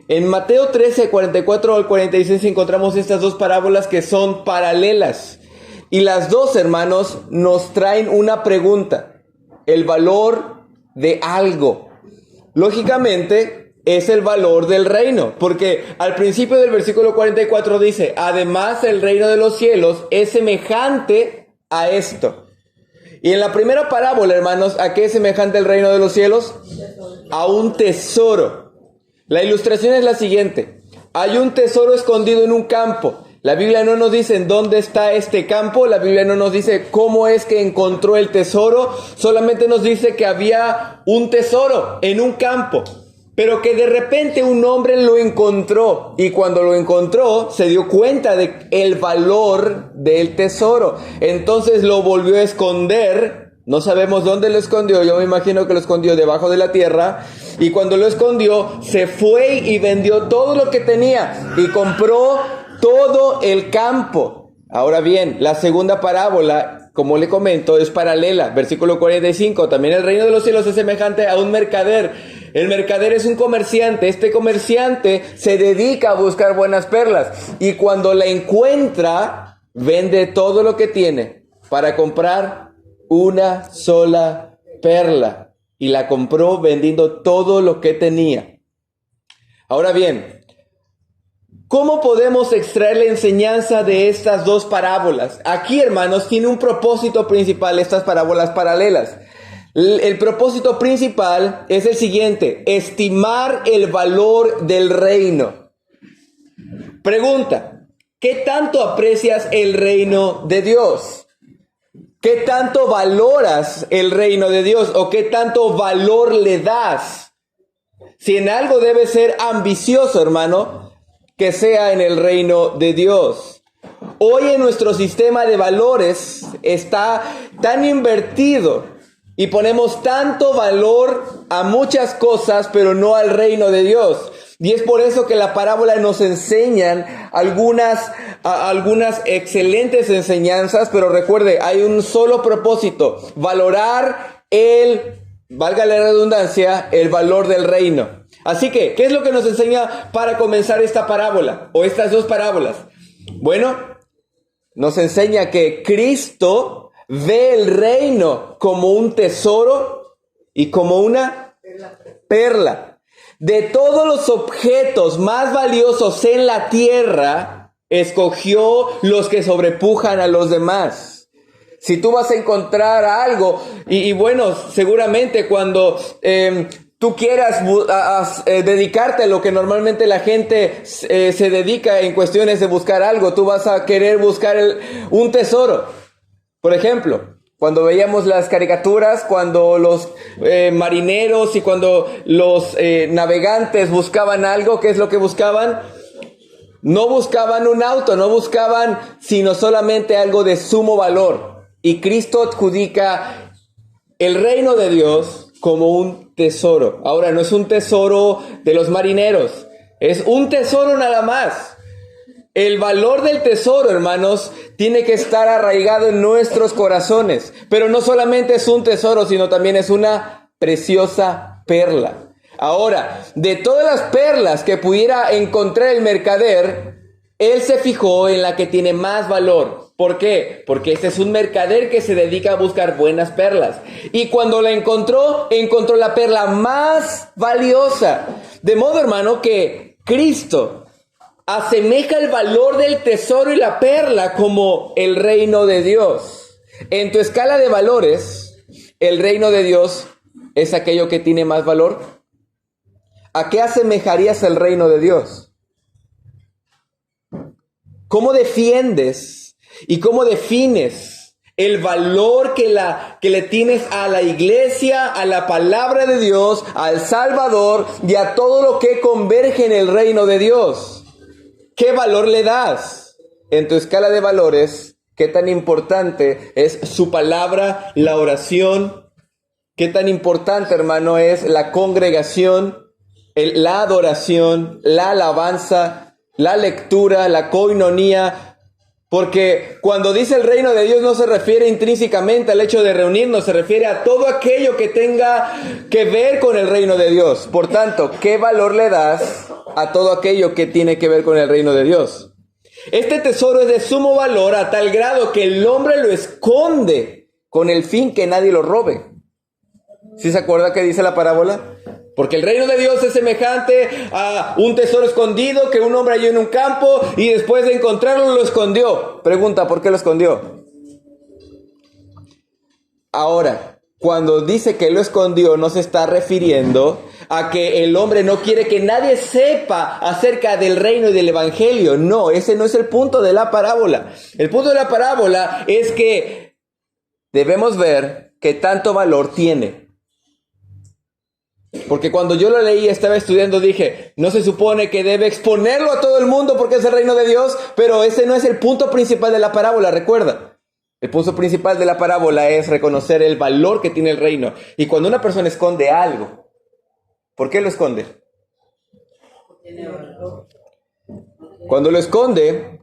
En Mateo 13, 44 al 46 encontramos estas dos parábolas que son paralelas. Y las dos, hermanos, nos traen una pregunta: el valor de algo. Lógicamente, es el valor del reino, porque al principio del versículo 44 dice: además el reino de los cielos es semejante a esto. Y en la primera parábola, hermanos, ¿a qué es semejante el reino de los cielos? A un tesoro. La ilustración es la siguiente: hay un tesoro escondido en un campo. La Biblia no nos dice en dónde está este campo, la Biblia no nos dice cómo es que encontró el tesoro, solamente nos dice que había un tesoro en un campo, pero que de repente un hombre lo encontró, y cuando lo encontró se dio cuenta de el valor del tesoro. Entonces lo volvió a esconder. No sabemos dónde lo escondió, yo me imagino que lo escondió debajo de la tierra, y cuando lo escondió se fue y vendió todo lo que tenía y compró todo el campo. Ahora bien, la segunda parábola, como le comento, es paralela. Versículo 45, también el reino de los cielos es semejante a un mercader. El mercader es un comerciante. Este comerciante se dedica a buscar buenas perlas, y cuando la encuentra, vende todo lo que tiene para comprar una sola perla, y la compró vendiendo todo lo que tenía. Ahora bien, ¿cómo podemos extraer la enseñanza de estas dos parábolas? Aquí, hermanos, tiene un propósito principal estas parábolas paralelas. El propósito principal es el siguiente: estimar el valor del reino. Pregunta: ¿qué tanto aprecias el reino de Dios? ¿Qué tanto valoras el reino de Dios? ¿O qué tanto valor le das? Si en algo debe ser ambicioso, hermano, que sea en el reino de Dios. Hoy en nuestro sistema de valores está tan invertido y ponemos tanto valor a muchas cosas, pero no al reino de Dios. Y es por eso que la parábola nos enseñan algunas excelentes enseñanzas, pero recuerde, hay un solo propósito: valorar valga la redundancia, el valor del reino. Así que, ¿qué es lo que nos enseña para comenzar esta parábola o estas dos parábolas? Bueno, nos enseña que Cristo ve el reino como un tesoro y como una perla. De todos los objetos más valiosos en la tierra, escogió los que sobrepujan a los demás. Si tú vas a encontrar algo, y bueno, seguramente cuando tú quieras dedicarte a lo que normalmente la gente se dedica en cuestiones de buscar algo, tú vas a querer buscar un tesoro. Por ejemplo, cuando veíamos las caricaturas, cuando los marineros y cuando los navegantes buscaban algo, ¿qué es lo que buscaban? No buscaban un auto, no buscaban sino solamente algo de sumo valor. Y Cristo adjudica el reino de Dios como un tesoro. Ahora, no es un tesoro de los marineros, es un tesoro nada más. El valor del tesoro, hermanos, tiene que estar arraigado en nuestros corazones. Pero no solamente es un tesoro, sino también es una preciosa perla. Ahora, de todas las perlas que pudiera encontrar el mercader, él se fijó en la que tiene más valor. ¿Por qué? Porque este es un mercader que se dedica a buscar buenas perlas. Y cuando la encontró la perla más valiosa. De modo, hermano, que Cristo asemeja el valor del tesoro y la perla como el reino de Dios. En tu escala de valores, el reino de Dios es aquello que tiene más valor. ¿A qué asemejarías el reino de Dios? ¿Cómo defiendes y cómo defines el valor que le tienes a la iglesia, a la palabra de Dios, al Salvador y a todo lo que converge en el reino de Dios? ¿Qué valor le das? En tu escala de valores, ¿qué tan importante es su palabra, la oración? ¿Qué tan importante, hermano, es la congregación, la adoración, la alabanza, la lectura, la koinonía? Porque cuando dice el reino de Dios no se refiere intrínsecamente al hecho de reunirnos, se refiere a todo aquello que tenga que ver con el reino de Dios. Por tanto, ¿qué valor le das a todo aquello que tiene que ver con el reino de Dios. Este tesoro es de sumo valor a tal grado que el hombre lo esconde con el fin que nadie lo robe. ¿Sí se acuerda que dice la parábola? Porque el reino de Dios es semejante a un tesoro escondido que un hombre halló en un campo y después de encontrarlo lo escondió. Pregunta, ¿por qué lo escondió? Ahora, cuando dice que lo escondió, no se está refiriendo a que el hombre no quiere que nadie sepa acerca del reino y del evangelio. No, ese no es el punto de la parábola. El punto de la parábola es que debemos ver qué tanto valor tiene. Porque cuando yo lo leí, estaba estudiando, dije, no se supone que debe exponerlo a todo el mundo porque es el reino de Dios, pero ese no es el punto principal de la parábola, recuerda. El punto principal de la parábola es reconocer el valor que tiene el reino. Y cuando una persona esconde algo, ¿por qué lo esconde? Cuando lo esconde,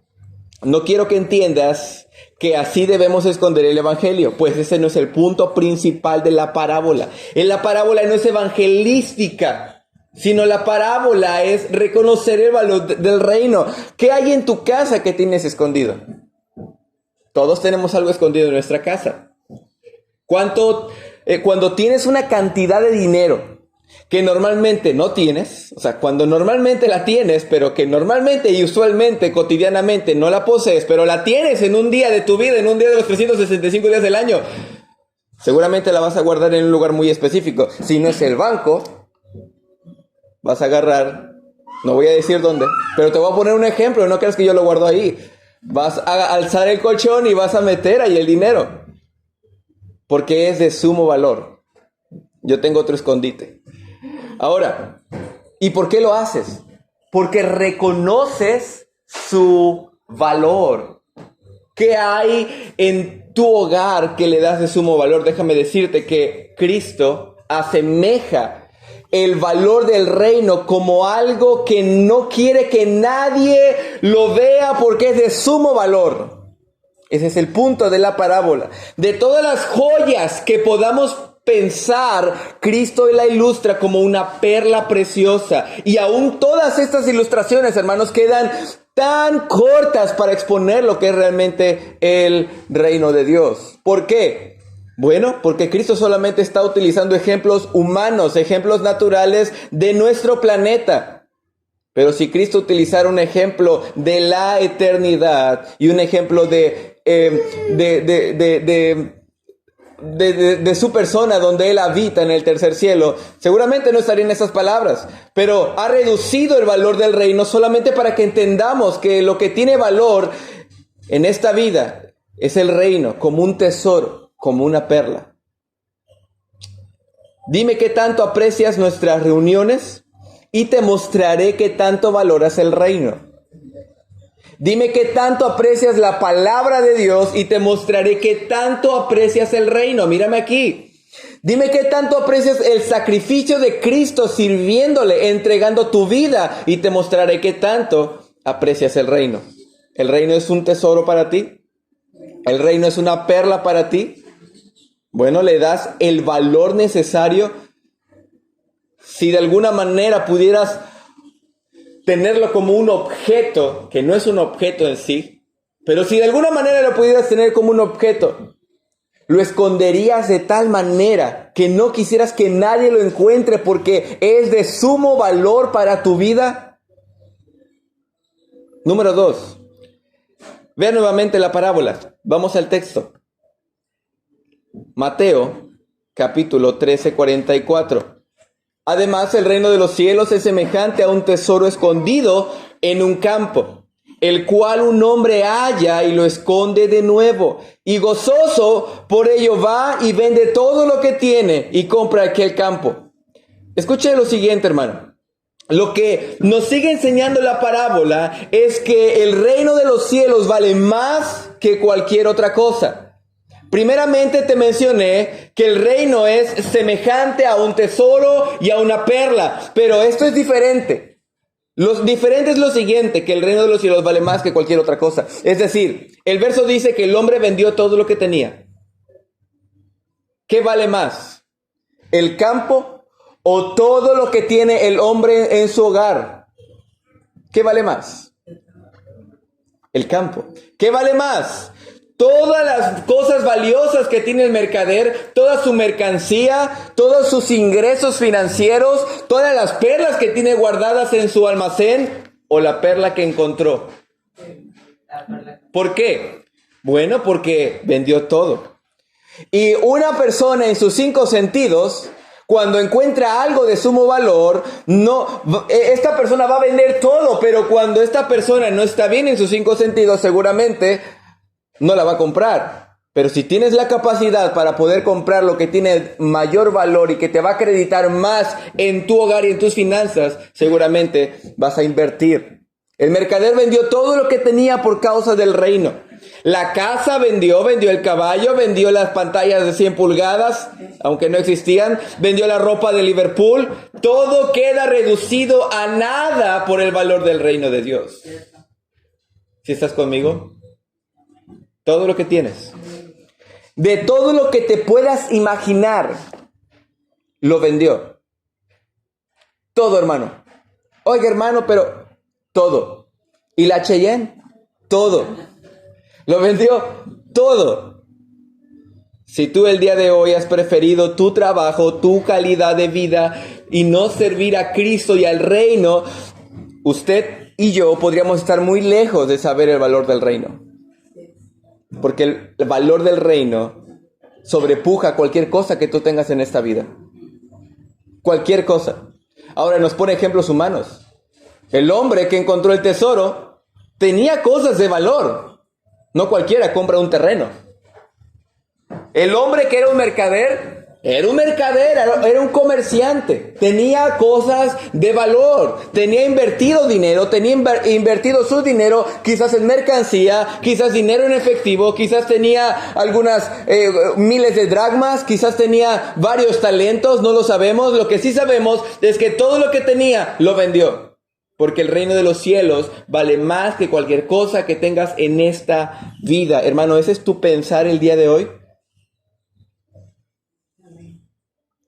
no quiero que entiendas que así debemos esconder el evangelio, pues ese no es el punto principal de la parábola. En la parábola no es evangelística, sino la parábola es reconocer el valor del reino. ¿Qué hay en tu casa que tienes escondido? Todos tenemos algo escondido en nuestra casa. Cuando tienes una cantidad de dinero que normalmente no tienes, o sea, cuando normalmente la tienes, pero que normalmente y usualmente, cotidianamente no la posees, pero la tienes en un día de tu vida, en un día de los 365 días del año, seguramente la vas a guardar en un lugar muy específico. Si no es el banco, vas a agarrar, no voy a decir dónde, pero te voy a poner un ejemplo, no creas que yo lo guardo ahí. Vas a alzar el colchón y vas a meter ahí el dinero, porque es de sumo valor. Yo tengo otro escondite. Ahora, ¿y por qué lo haces? Porque reconoces su valor. ¿Qué hay en tu hogar que le das de sumo valor? Déjame decirte que Cristo asemeja el valor del reino como algo que no quiere que nadie lo vea porque es de sumo valor. Ese es el punto de la parábola. De todas las joyas que podamos pensar, Cristo la ilustra como una perla preciosa. Y aún todas estas ilustraciones, hermanos, quedan tan cortas para exponer lo que es realmente el reino de Dios. ¿Por qué? Bueno, porque Cristo solamente está utilizando ejemplos humanos, ejemplos naturales de nuestro planeta. Pero si Cristo utilizara un ejemplo de la eternidad y un ejemplo de su persona donde Él habita en el tercer cielo, seguramente no estaría en esas palabras, pero ha reducido el valor del reino solamente para que entendamos que lo que tiene valor en esta vida es el reino como un tesoro, como una perla. Dime qué tanto aprecias nuestras reuniones y te mostraré qué tanto valoras el reino. Dime qué tanto aprecias la palabra de Dios y te mostraré qué tanto aprecias el reino. Mírame aquí. Dime qué tanto aprecias el sacrificio de Cristo sirviéndole, entregando tu vida, y te mostraré qué tanto aprecias el reino. ¿El reino es un tesoro para ti? ¿El reino es una perla para ti? Bueno, le das el valor necesario. Si de alguna manera pudieras tenerlo como un objeto, que no es un objeto en sí, pero si de alguna manera lo pudieras tener como un objeto, lo esconderías de tal manera que no quisieras que nadie lo encuentre porque es de sumo valor para tu vida. Número 2. Vea nuevamente la parábola. Vamos al texto. Mateo, capítulo 13, 44. Además, el reino de los cielos es semejante a un tesoro escondido en un campo, el cual un hombre halla y lo esconde de nuevo, y gozoso por ello va y vende todo lo que tiene y compra aquel campo. Escuche lo siguiente, hermano. Lo que nos sigue enseñando la parábola es que el reino de los cielos vale más que cualquier otra cosa. Primeramente te mencioné que el reino es semejante a un tesoro y a una perla, pero esto es diferente. Lo diferente es lo siguiente, que el reino de los cielos vale más que cualquier otra cosa. Es decir, el verso dice que el hombre vendió todo lo que tenía. ¿Qué vale más? ¿El campo o todo lo que tiene el hombre en su hogar? ¿Qué vale más? El campo. ¿Qué vale más? Todas las cosas valiosas que tiene el mercader, toda su mercancía, todos sus ingresos financieros, todas las perlas que tiene guardadas en su almacén, o la perla que encontró. ¿Por qué? Bueno, porque vendió todo. Y una persona en sus 5 sentidos, cuando encuentra algo de sumo valor, esta persona va a vender todo, pero cuando esta persona no está bien en sus 5 sentidos, seguramente no la va a comprar. Pero si tienes la capacidad para poder comprar lo que tiene mayor valor y que te va a acreditar más en tu hogar y en tus finanzas, seguramente vas a invertir. El mercader vendió todo lo que tenía por causa del reino. La casa vendió el caballo, vendió las pantallas de 100 pulgadas, aunque no existían, vendió la ropa de Liverpool. Todo queda reducido a nada por el valor del reino de Dios. ¿Sí estás conmigo? Todo lo que tienes. De todo lo que te puedas imaginar, lo vendió. Todo, hermano. Oiga, hermano, pero todo. ¿Y la Cheyenne? Todo. Lo vendió todo. Si tú el día de hoy has preferido tu trabajo, tu calidad de vida y no servir a Cristo y al reino, usted y yo podríamos estar muy lejos de saber el valor del reino. Porque el valor del reino sobrepuja cualquier cosa que tú tengas en esta vida. Cualquier cosa. Ahora nos pone ejemplos humanos. El hombre que encontró el tesoro tenía cosas de valor. No cualquiera compra un terreno. El hombre que era un mercader, era un comerciante. Tenía cosas de valor. Tenía invertido dinero, tenía invertido su dinero, quizás en mercancía, quizás dinero en efectivo, quizás tenía algunas miles de dracmas, quizás tenía varios talentos, no lo sabemos. Lo que sí sabemos es que todo lo que tenía lo vendió. Porque el reino de los cielos vale más que cualquier cosa que tengas en esta vida. Hermano, ¿ese es tu pensar el día de hoy?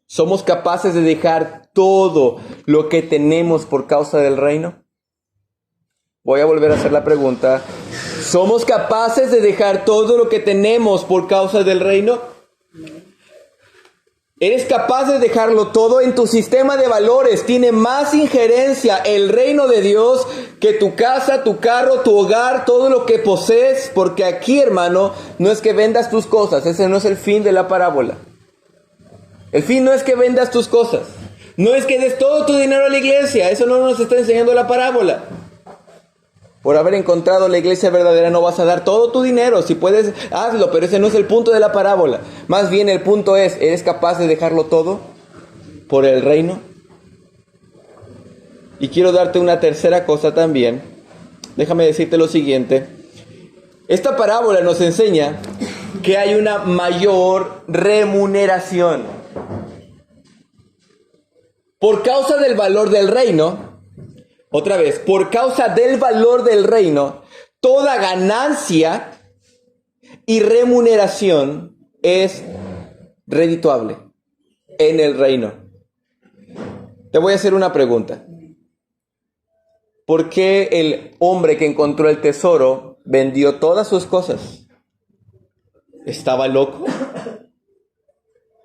¿Somos capaces de dejar todo lo que tenemos por causa del reino? Voy a volver a hacer la pregunta. ¿Somos capaces de dejar todo lo que tenemos por causa del reino? ¿Eres capaz de dejarlo todo? En tu sistema de valores tiene más injerencia el reino de Dios que tu casa, tu carro, tu hogar, todo lo que posees. Porque aquí, hermano, no es que vendas tus cosas. Ese no es el fin de la parábola. El fin no es que vendas tus cosas. No es que des todo tu dinero a la iglesia. Eso no nos está enseñando la parábola. Por haber encontrado la iglesia verdadera no vas a dar todo tu dinero. Si puedes, hazlo, pero ese no es el punto de la parábola. Más bien el punto es, ¿eres capaz de dejarlo todo por el reino? Y quiero darte una tercera cosa también. Déjame decirte lo siguiente. Esta parábola nos enseña que hay una mayor remuneración. Por causa del valor del reino, otra vez, por causa del valor del reino, toda ganancia y remuneración es redituable en el reino. Te voy a hacer una pregunta. ¿Por qué el hombre que encontró el tesoro vendió todas sus cosas? ¿Estaba loco?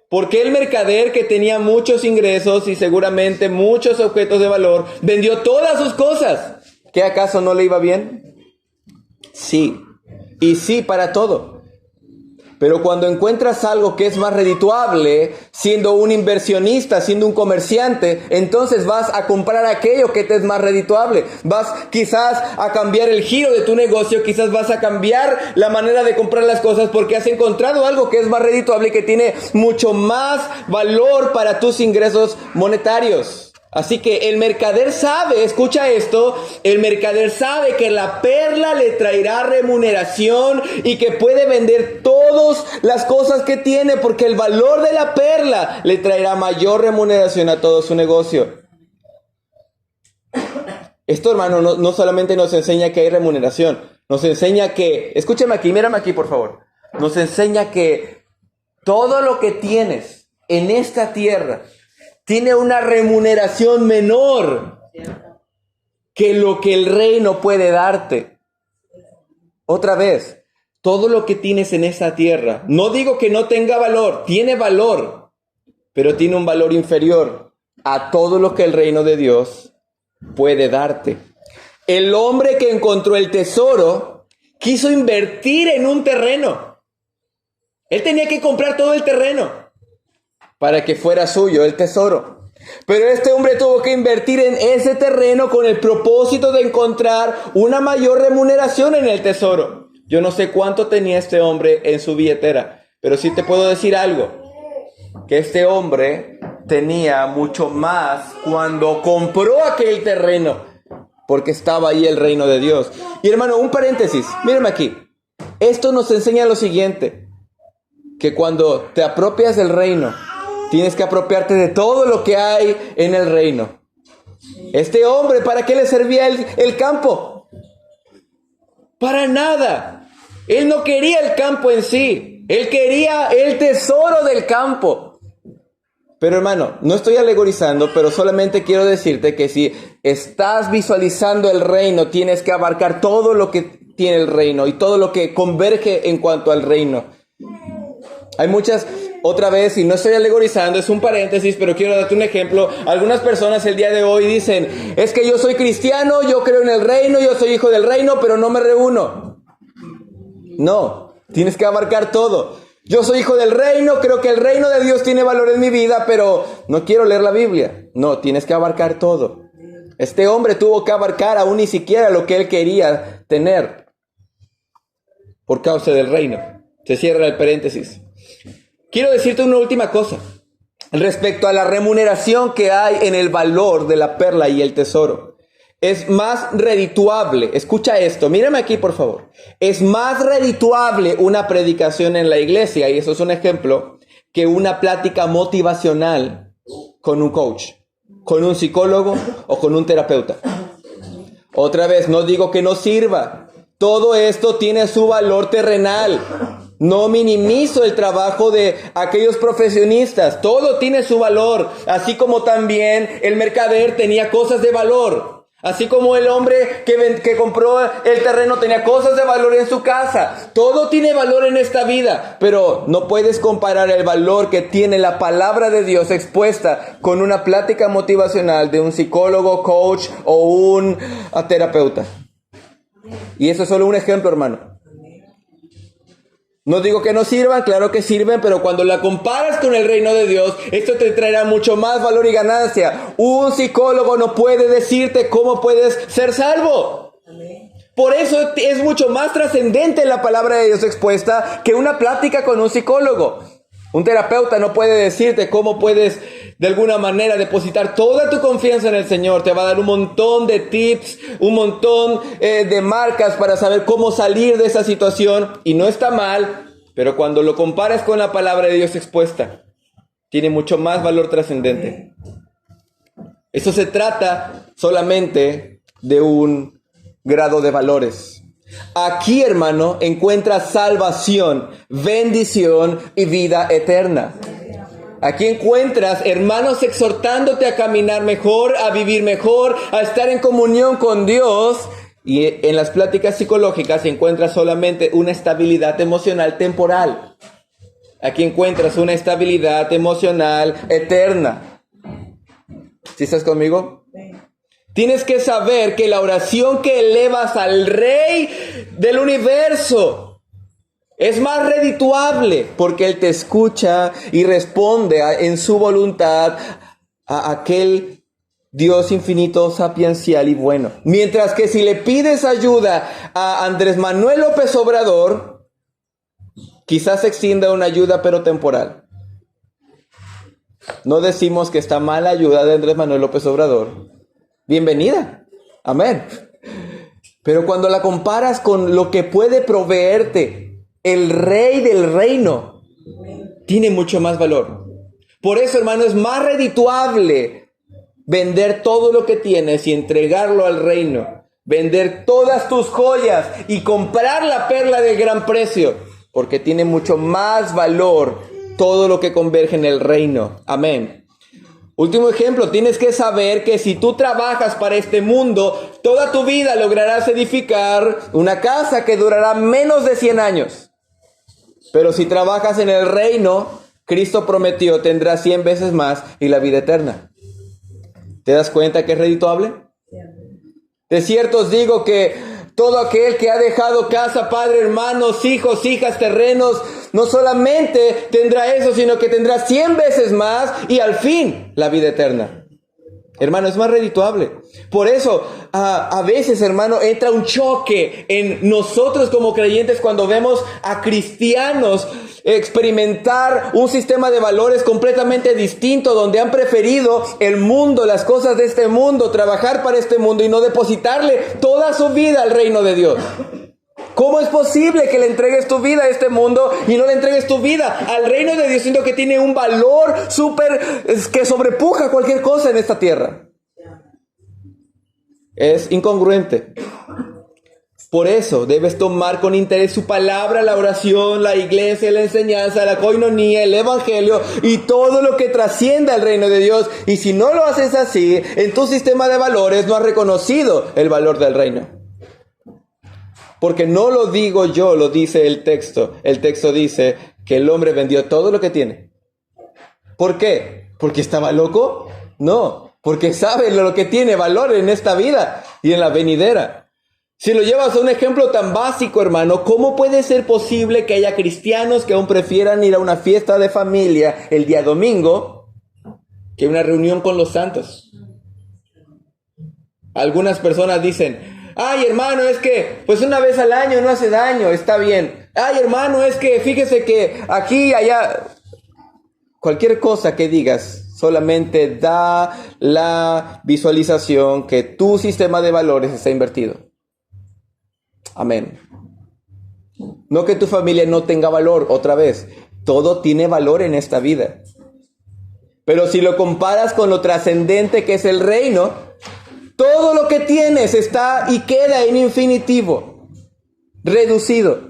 ¿Por qué el mercader que tenía muchos ingresos y seguramente muchos objetos de valor vendió todas sus cosas? ¿Qué acaso no le iba bien? Sí, y sí para todo. Pero cuando encuentras algo que es más redituable, siendo un inversionista, siendo un comerciante, entonces vas a comprar aquello que te es más redituable. Vas quizás a cambiar el giro de tu negocio, quizás vas a cambiar la manera de comprar las cosas porque has encontrado algo que es más redituable y que tiene mucho más valor para tus ingresos monetarios. Así que el mercader sabe, escucha esto, el mercader sabe que la perla le traerá remuneración y que puede vender todas las cosas que tiene porque el valor de la perla le traerá mayor remuneración a todo su negocio. Esto, hermano, no solamente nos enseña que hay remuneración, nos enseña que, escúchame aquí, mírame aquí por favor, nos enseña que todo lo que tienes en esta tierra tiene una remuneración menor que lo que el reino puede darte. Otra vez, todo lo que tienes en esta tierra, no digo que no tenga valor, tiene valor, pero tiene un valor inferior a todo lo que el reino de Dios puede darte. El hombre que encontró el tesoro quiso invertir en un terreno. Él tenía que comprar todo el terreno para que fuera suyo el tesoro. Pero este hombre tuvo que invertir en ese terreno con el propósito de encontrar una mayor remuneración en el tesoro. Yo no sé cuánto tenía este hombre en su billetera, pero sí te puedo decir algo, que este hombre tenía mucho más cuando compró aquel terreno, porque estaba ahí el reino de Dios. Y hermano, un paréntesis, mírenme aquí. Esto nos enseña lo siguiente, que cuando te apropias del reino, tienes que apropiarte de todo lo que hay en el reino. Este hombre, ¿para qué le servía el campo? Para nada. Él no quería el campo en sí. Él quería el tesoro del campo. Pero hermano, no estoy alegorizando, pero solamente quiero decirte que si estás visualizando el reino, tienes que abarcar todo lo que tiene el reino y todo lo que converge en cuanto al reino. Hay muchas, otra vez, y no estoy alegorizando, es un paréntesis, pero quiero darte un ejemplo. Algunas personas el día de hoy dicen, es que yo soy cristiano, yo creo en el reino, yo soy hijo del reino, pero no me reúno. No, tienes que abarcar todo. Yo soy hijo del reino, creo que el reino de Dios tiene valor en mi vida, pero no quiero leer la Biblia. No, tienes que abarcar todo. Este hombre tuvo que abarcar aún ni siquiera lo que él quería tener por causa del reino. Se cierra el paréntesis. Quiero decirte una última cosa respecto a la remuneración que hay en el valor de la perla y el tesoro. Es más redituable, escucha esto, mírame aquí por favor. Es más redituable una predicación en la iglesia, y eso es un ejemplo, que una plática motivacional con un coach, con un psicólogo o con un terapeuta. Otra vez, no digo que no sirva. Todo esto tiene su valor terrenal. No minimizo el trabajo de aquellos profesionistas. Todo tiene su valor. Así como también el mercader tenía cosas de valor. Así como el hombre que compró el terreno tenía cosas de valor en su casa. Todo tiene valor en esta vida. Pero no puedes comparar el valor que tiene la palabra de Dios expuesta con una plática motivacional de un psicólogo, coach o un terapeuta. Y eso es solo un ejemplo, hermano. No digo que no sirvan, claro que sirven, pero cuando la comparas con el reino de Dios, esto te traerá mucho más valor y ganancia. Un psicólogo no puede decirte cómo puedes ser salvo. Por eso es mucho más trascendente la palabra de Dios expuesta que una plática con un psicólogo. Un terapeuta no puede decirte cómo puedes de alguna manera depositar toda tu confianza en el Señor. Te va a dar un montón de tips, un montón de marcas para saber cómo salir de esa situación. Y no está mal, pero cuando lo comparas con la palabra de Dios expuesta, tiene mucho más valor trascendente. Eso se trata solamente de un grado de valores. Aquí, hermano, encuentras salvación, bendición y vida eterna. Aquí encuentras hermanos exhortándote a caminar mejor, a vivir mejor, a estar en comunión con Dios. Y en las pláticas psicológicas encuentras solamente una estabilidad emocional temporal. Aquí encuentras una estabilidad emocional eterna. ¿Sí estás conmigo? Tienes que saber que la oración que elevas al Rey del universo es más redituable porque Él te escucha y responde en su voluntad a aquel Dios infinito, sapiencial y bueno. Mientras que si le pides ayuda a Andrés Manuel López Obrador, quizás se extienda una ayuda pero temporal. No decimos que está mal la ayuda de Andrés Manuel López Obrador. Bienvenida. Amén. Pero cuando la comparas con lo que puede proveerte el Rey del reino, tiene mucho más valor. Por eso, hermano, es más redituable vender todo lo que tienes y entregarlo al reino. Vender todas tus joyas y comprar la perla de gran precio. Porque tiene mucho más valor todo lo que converge en el reino. Amén. Último ejemplo, tienes que saber que si tú trabajas para este mundo, toda tu vida lograrás edificar una casa que durará menos de 100 años. Pero si trabajas en el reino, Cristo prometió, tendrás 100 veces más y la vida eterna. ¿Te das cuenta que es redituable? De cierto os digo que todo aquel que ha dejado casa, padre, hermanos, hijos, hijas, terrenos, no solamente tendrá eso, sino que tendrá 100 veces más y al fin la vida eterna. Hermano, es más redituable. Por eso, a veces, hermano, entra un choque en nosotros como creyentes cuando vemos a cristianos experimentar un sistema de valores completamente distinto, donde han preferido el mundo, las cosas de este mundo, trabajar para este mundo y no depositarle toda su vida al reino de Dios. ¿Cómo es posible que le entregues tu vida a este mundo y no le entregues tu vida al reino de Dios, siendo que tiene un valor que sobrepuja cualquier cosa en esta tierra? Es incongruente. Por eso debes tomar con interés su palabra, la oración, la iglesia, la enseñanza, la coinonía, el evangelio y todo lo que trasciende al reino de Dios. Y si no lo haces así, en tu sistema de valores no has reconocido el valor del reino. Porque no lo digo yo, lo dice el texto. El texto dice que el hombre vendió todo lo que tiene. ¿Por qué? ¿Porque estaba loco? No, porque sabe lo que tiene valor en esta vida y en la venidera. Si lo llevas a un ejemplo tan básico, hermano, ¿cómo puede ser posible que haya cristianos que aún prefieran ir a una fiesta de familia el día domingo que una reunión con los santos? Algunas personas dicen: ay, hermano, es que pues una vez al año no hace daño, está bien. Ay, hermano, es que fíjese que aquí, allá, cualquier cosa que digas solamente da la visualización que tu sistema de valores está invertido. Amén. No que tu familia no tenga valor, otra vez, todo tiene valor en esta vida. Pero si lo comparas con lo trascendente que es el reino, todo lo que tienes está y queda en infinitivo, reducido.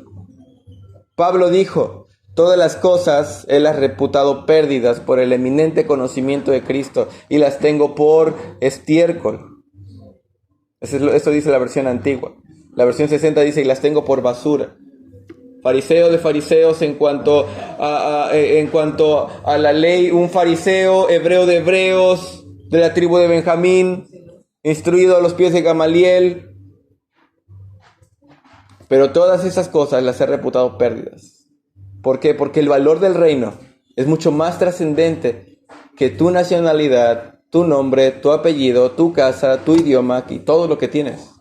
Pablo dijo: todas las cosas él las ha reputado pérdidas por el eminente conocimiento de Cristo y las tengo por estiércol. Eso dice la versión antigua. La versión 60 dice: y las tengo por basura. Fariseo de fariseos en cuanto a la ley, un fariseo, hebreo de hebreos, de la tribu de Benjamín, instruido a los pies de Gamaliel. Pero todas esas cosas las he reputado pérdidas. ¿Por qué? Porque el valor del reino es mucho más trascendente que tu nacionalidad, tu nombre, tu apellido, tu casa, tu idioma y todo lo que tienes.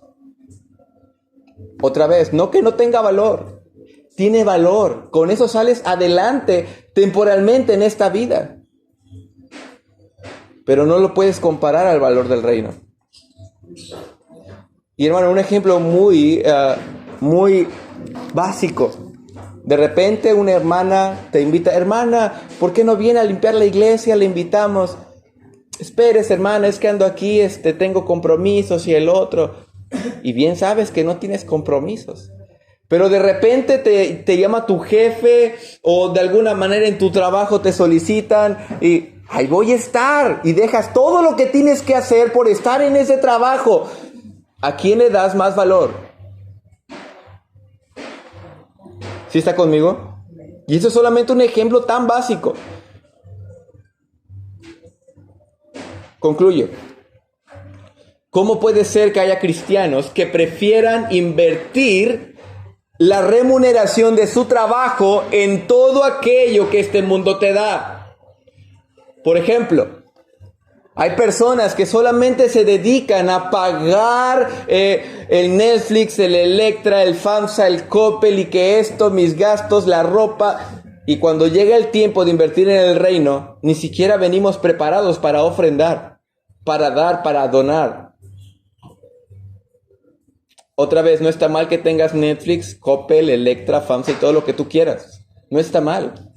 Otra vez, no que no tenga valor, tiene valor. Con eso sales adelante temporalmente en esta vida. Pero no lo puedes comparar al valor del reino. Y hermano, un ejemplo muy básico. De repente una hermana te invita: hermana, ¿por qué no viene a limpiar la iglesia? Le invitamos. Espérese, hermana, es que ando aquí, tengo compromisos y el otro. Y bien sabes que no tienes compromisos. Pero de repente te llama tu jefe o de alguna manera en tu trabajo te solicitan y ahí voy a estar. Y dejas todo lo que tienes que hacer por estar en ese trabajo. ¿A quién le das más valor? ¿Sí está conmigo? Y eso es solamente un ejemplo tan básico. Concluyo. ¿Cómo puede ser que haya cristianos que prefieran invertir la remuneración de su trabajo en todo aquello que este mundo te da? Por ejemplo, hay personas que solamente se dedican a pagar el Netflix, el Electra, el FAMSA, el Coppel y que esto, mis gastos, la ropa. Y cuando llega el tiempo de invertir en el reino, ni siquiera venimos preparados para ofrendar, para dar, para donar. Otra vez, no está mal que tengas Netflix, Coppel, Electra, FAMSA y todo lo que tú quieras. No está mal.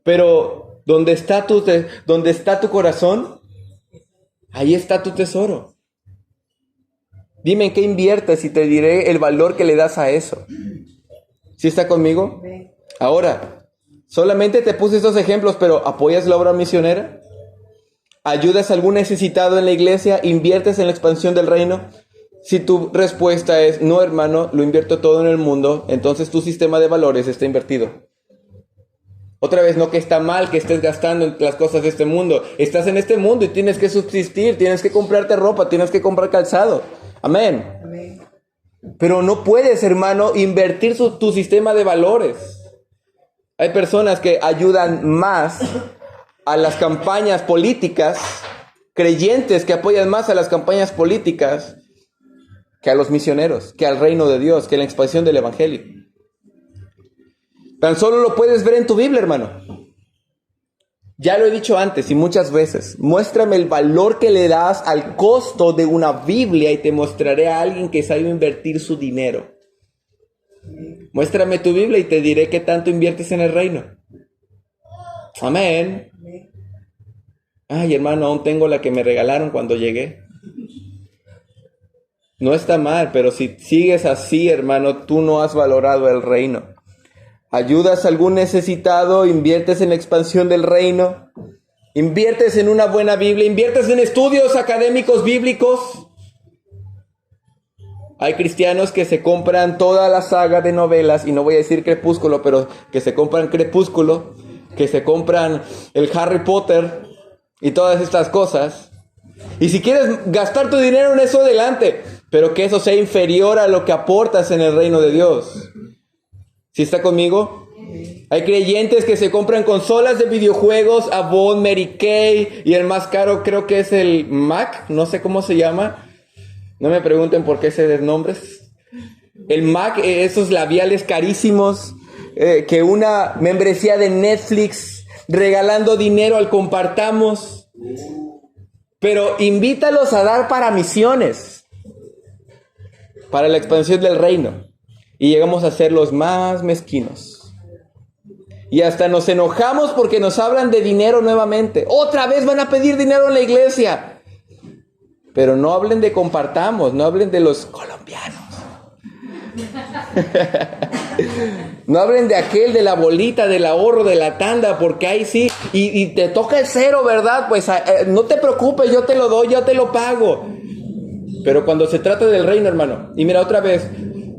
Pero ¿dónde está tu corazón? Ahí está tu tesoro. Dime en qué inviertes y te diré el valor que le das a eso. ¿Sí está conmigo? Ahora, solamente te puse estos ejemplos, pero ¿apoyas la obra misionera? ¿Ayudas a algún necesitado en la iglesia? ¿Inviertes en la expansión del reino? Si tu respuesta es no, hermano, lo invierto todo en el mundo, entonces tu sistema de valores está invertido. Otra vez, no que está mal que estés gastando en las cosas de este mundo. Estás en este mundo y tienes que subsistir, tienes que comprarte ropa, tienes que comprar calzado. Amén. Amén. Pero no puedes, hermano, invertir tu sistema de valores. Hay personas que ayudan más a las campañas políticas, creyentes que apoyan más a las campañas políticas que a los misioneros, que al reino de Dios, que a la expansión del evangelio. Tan solo lo puedes ver en tu Biblia, hermano. Ya lo he dicho antes y muchas veces. Muéstrame el valor que le das al costo de una Biblia y te mostraré a alguien que sabe invertir su dinero. Muéstrame tu Biblia y te diré qué tanto inviertes en el reino. Amén. Ay, hermano, aún tengo la que me regalaron cuando llegué. No está mal, pero si sigues así, hermano, tú no has valorado el reino. ¿Ayudas a algún necesitado? ¿Inviertes en la expansión del reino? ¿Inviertes en una buena Biblia? ¿Inviertes en estudios académicos bíblicos? Hay cristianos que se compran toda la saga de novelas, y no voy a decir Crepúsculo, pero que se compran Crepúsculo, que se compran el Harry Potter y todas estas cosas. Y si quieres gastar tu dinero en eso, adelante, pero que eso sea inferior a lo que aportas en el reino de Dios. ¿Sí está conmigo? Hay creyentes que se compran consolas de videojuegos, Avon, Mary Kay, y el más caro creo que es el Mac, no sé cómo se llama. No me pregunten por qué sé de nombres. El Mac, esos labiales carísimos, que una membresía de Netflix, regalando dinero al compartamos. Pero invítalos a dar para misiones, para la expansión del reino. Y llegamos a ser los más mezquinos. Y hasta nos enojamos porque nos hablan de dinero nuevamente. Otra vez van a pedir dinero en la iglesia. Pero no hablen de compartamos, no hablen de los colombianos. No hablen de aquel, de la bolita, del ahorro, de la tanda, porque ahí sí, y te toca el cero, ¿verdad? Pues no te preocupes, yo te lo doy, yo te lo pago. Pero cuando se trata del reino, hermano, y mira otra vez,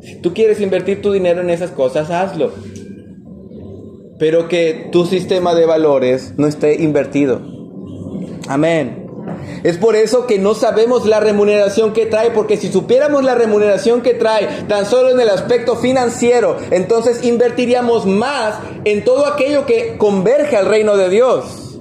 si tú quieres invertir tu dinero en esas cosas, hazlo. Pero que tu sistema de valores no esté invertido. Amén. Es por eso que no sabemos la remuneración que trae, porque si supiéramos la remuneración que trae tan solo en el aspecto financiero, entonces invertiríamos más en todo aquello que converge al reino de Dios.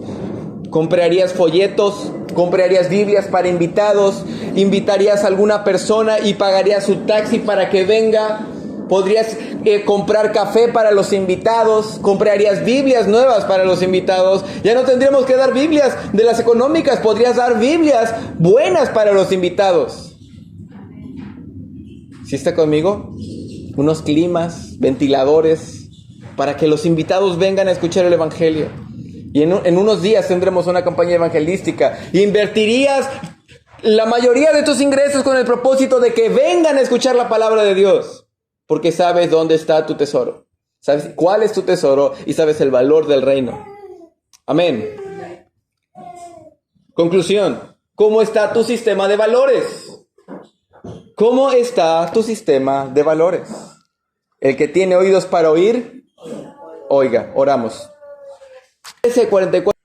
Comprarías folletos, comprarías Biblias para invitados, invitarías a alguna persona y pagarías su taxi para que venga. Podrías comprar café para los invitados, comprarías Biblias nuevas para los invitados. Ya no tendríamos que dar Biblias de las económicas, podrías dar Biblias buenas para los invitados. ¿Sí está conmigo? Unos climas, ventiladores, para que los invitados vengan a escuchar el evangelio. Y en unos días tendremos una campaña evangelística. Invertirías la mayoría de tus ingresos con el propósito de que vengan a escuchar la palabra de Dios. Porque sabes dónde está tu tesoro. Sabes cuál es tu tesoro y sabes el valor del reino. Amén. Conclusión. ¿Cómo está tu sistema de valores? ¿Cómo está tu sistema de valores? El que tiene oídos para oír, oiga, oramos. 44.